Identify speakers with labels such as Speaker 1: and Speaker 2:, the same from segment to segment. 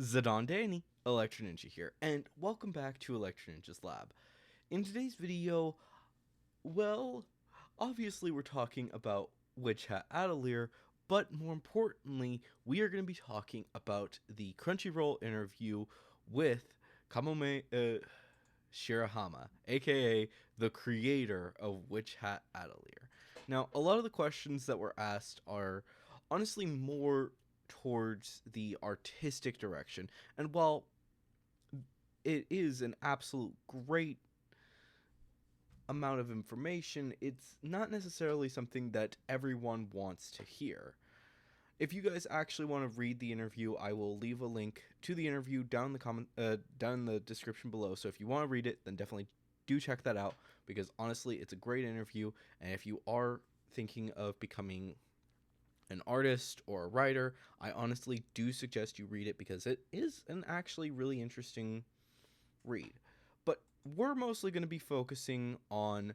Speaker 1: Zadon Electro Ninja here, and welcome back to Electro Ninja's Lab. In today's video, well, obviously we're talking about Witch Hat Atelier, but more importantly, we are going to be talking about the Crunchyroll interview with Kamome Shirahama, aka the creator of Witch Hat Atelier. Now, a lot of the questions that were asked are honestly more towards the artistic direction, and while it is an absolute great amount of information, it's not necessarily something that everyone wants to hear. If you guys actually want to read the interview, I will leave a link to the interview down in the description below. So if you want to read it, then definitely do check that out, because honestly, it's a great interview. And if you are thinking of becoming an artist or a writer, I honestly do suggest you read it, because it is an actually really interesting read. But we're mostly going to be focusing on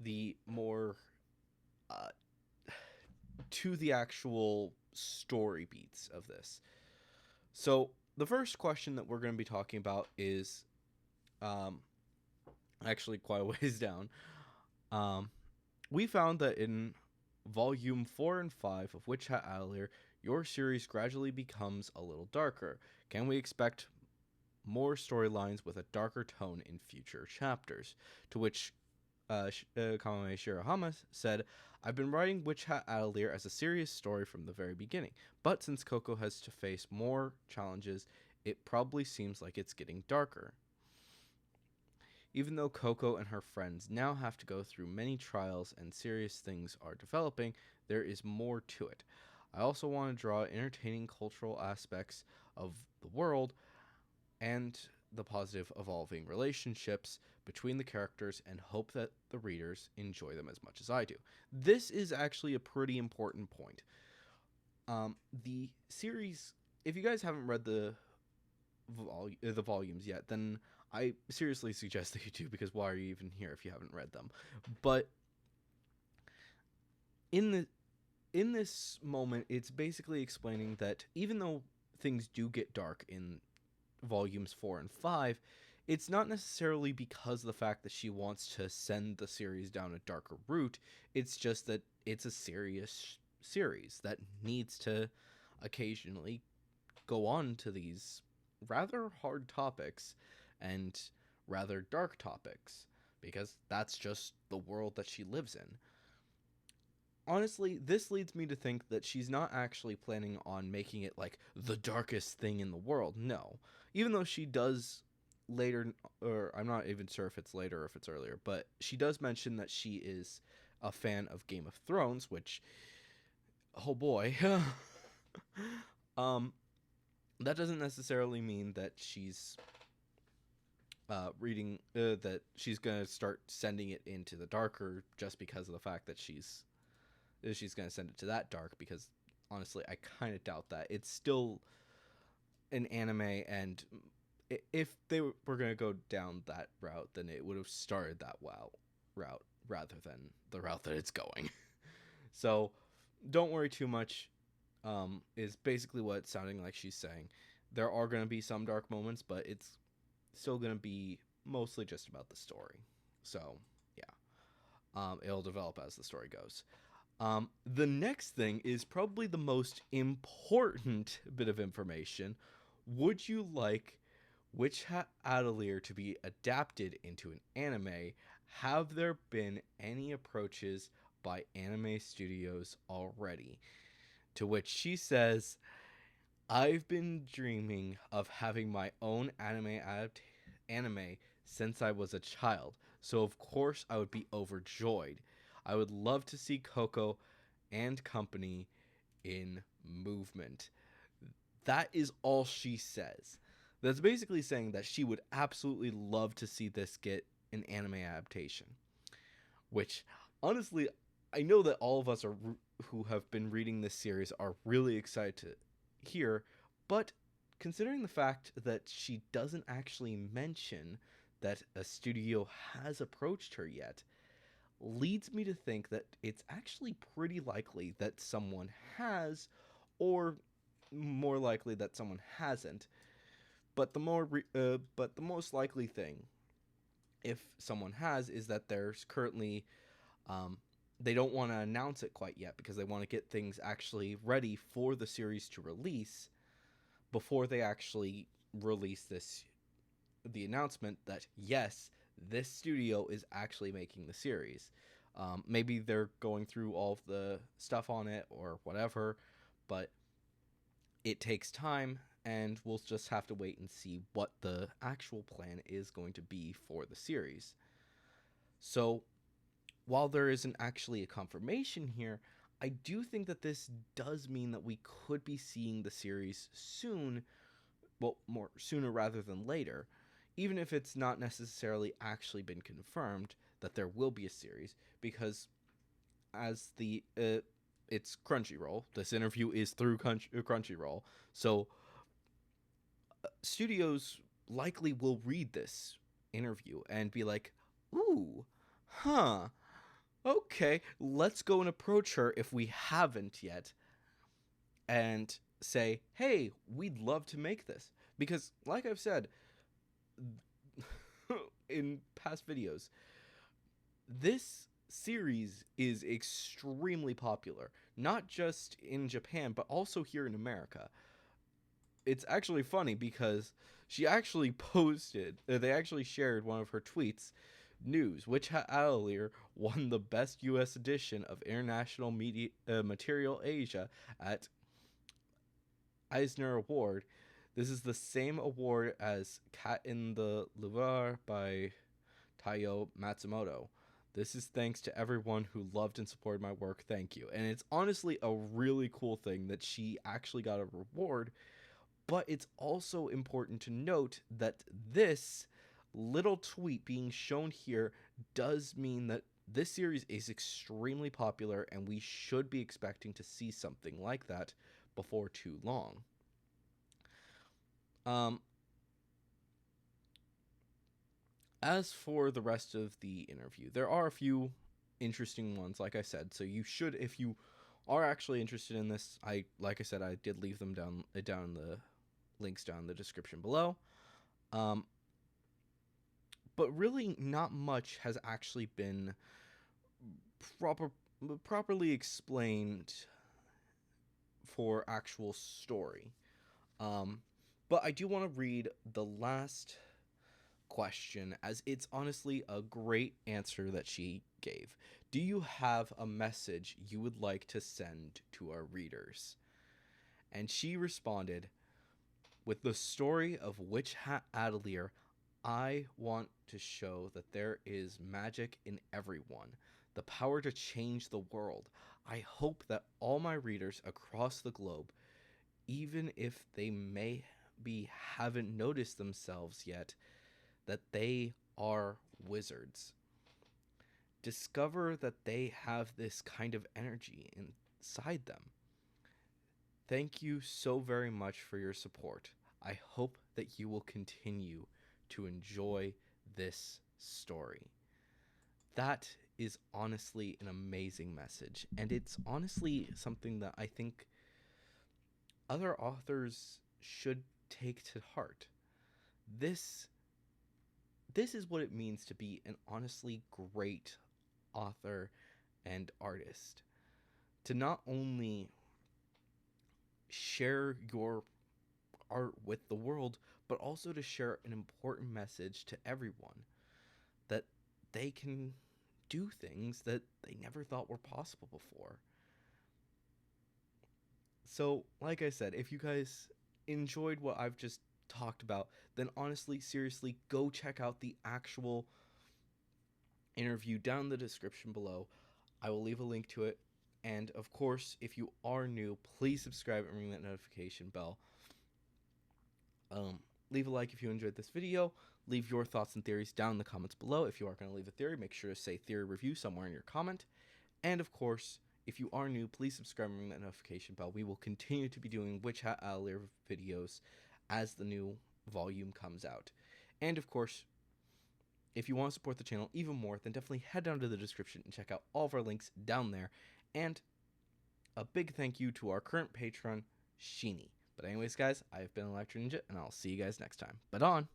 Speaker 1: the more uh, to the actual story beats of this. So the first question that we're going to be talking about is um, actually quite a ways down. We found that in volume 4 and 5 of Witch Hat Atelier, your series gradually becomes a little darker. Can we expect more storylines with a darker tone in future chapters? To which Kamome Shirahama said, I've been writing Witch Hat Atelier as a serious story from the very beginning, but since Coco has to face more challenges, it probably seems like it's getting darker. Even though Coco and her friends now have to go through many trials and serious things are developing, there is more to it. I also want to draw entertaining cultural aspects of the world and the positive evolving relationships between the characters, and hope that the readers enjoy them as much as I do. This is actually a pretty important point. The series, if you guys haven't read the volumes yet, then I seriously suggest that you do, because why are you even here if you haven't read them? But in this moment, it's basically explaining that even though things do get dark in volumes 4 and 5, it's not necessarily because of the fact that she wants to send the series down a darker route. It's just that it's a serious series that needs to occasionally go on to these rather hard topics and rather dark topics, because that's just the world that she lives in. Honestly, this leads me to think that she's not actually planning on making it like the darkest thing in the world. No. Even though she does later, or I'm not even sure if it's later or if it's earlier, but she does mention that she is a fan of Game of Thrones, which, oh boy. um that doesn't necessarily mean that she's reading that she's going to start sending it into the darker just because of the fact that she's going to send it to that dark, because honestly, I kind of doubt that. It's still an anime, and if they were going to go down that route, then it would have started that route rather than the route that it's going. So don't worry too much, is basically what it's sounding like she's saying. There are going to be some dark moments, but it's still going to be mostly just about the story. So, yeah. It'll develop as the story goes. The next thing is probably the most important bit of information. Would you like Witch Hat Atelier to be adapted into an anime? Have there been any approaches by anime studios already? To which she says, I've been dreaming of having my own anime since I was a child, so of course I would be overjoyed. I would love to see Coco and company in movement. That is all she says. That's basically saying that she would absolutely love to see this get an anime adaptation. Which, honestly, I know that all of us who have been reading this series are really excited to hear, but considering the fact that she doesn't actually mention that a studio has approached her yet, leads me to think that it's actually pretty likely that someone has, or more likely that someone hasn't. But but the most likely thing, if someone has, is that there's currently um, they don't want to announce it quite yet because they want to get things actually ready for the series to release before they actually release the announcement that yes, this studio is actually making the series. Maybe they're going through all of the stuff on it or whatever, but it takes time, and we'll just have to wait and see what the actual plan is going to be for the series. So, while there isn't actually a confirmation here, I do think that this does mean that we could be seeing the series soon, well, more sooner rather than later, even if it's not necessarily actually been confirmed that there will be a series, because as it's Crunchyroll. This interview is through Crunchyroll, so studios likely will read this interview and be like, "Ooh, huh, okay, let's go and approach her if we haven't yet, and say, hey, we'd love to make this." Because, like I've said in past videos, this series is extremely popular, not just in Japan, but also here in America. It's actually funny because she actually they actually shared one of her tweets, news, which Atelier won the best U.S. edition of International Media Material Asia at Eisner Award. This is the same award as Cat in the Louvre by Taiyo Matsumoto. This is thanks to everyone who loved and supported my work. Thank you. And it's honestly a really cool thing that she actually got a reward, but it's also important to note that this little tweet being shown here does mean that this series is extremely popular and we should be expecting to see something like that before too long. As for the rest of the interview, there are a few interesting ones, like I said. So you should, if you are actually interested in this, like I said, I did leave them down in the links down in the description below. But really, not much has actually been properly explained for actual story. But I do want to read the last question, as it's honestly a great answer that she gave. Do you have a message you would like to send to our readers? And she responded, with the story of Witch Hat Atelier, I want to show that there is magic in everyone, the power to change the world. I hope that all my readers across the globe, even if they haven't noticed themselves yet, that they are wizards. Discover that they have this kind of energy inside them. Thank you so very much for your support. I hope that you will continue to enjoy this story. That is honestly an amazing message, and it's honestly something that I think other authors should take to heart. This is what it means to be an honestly great author and artist. To not only share your art with the world, but also to share an important message to everyone that they can do things that they never thought were possible before. So, like I said, if you guys enjoyed what I've just talked about, then honestly, seriously, go check out the actual interview down in the description below. I will leave a link to it. And of course, if you are new, please subscribe and ring that notification bell. Leave a like if you enjoyed this video. Leave your thoughts and theories down in the comments below. If you are going to leave a theory, make sure to say theory review somewhere in your comment. And of course, if you are new, please subscribe and ring that notification bell. We will continue to be doing Witch Hat Atelier videos as the new volume comes out. And of course, if you want to support the channel even more, then definitely head down to the description and check out all of our links down there. And a big thank you to our current patron, Sheeny. But But anyways, guys, I've been Electro Ninja, and I'll see you guys next time. But on!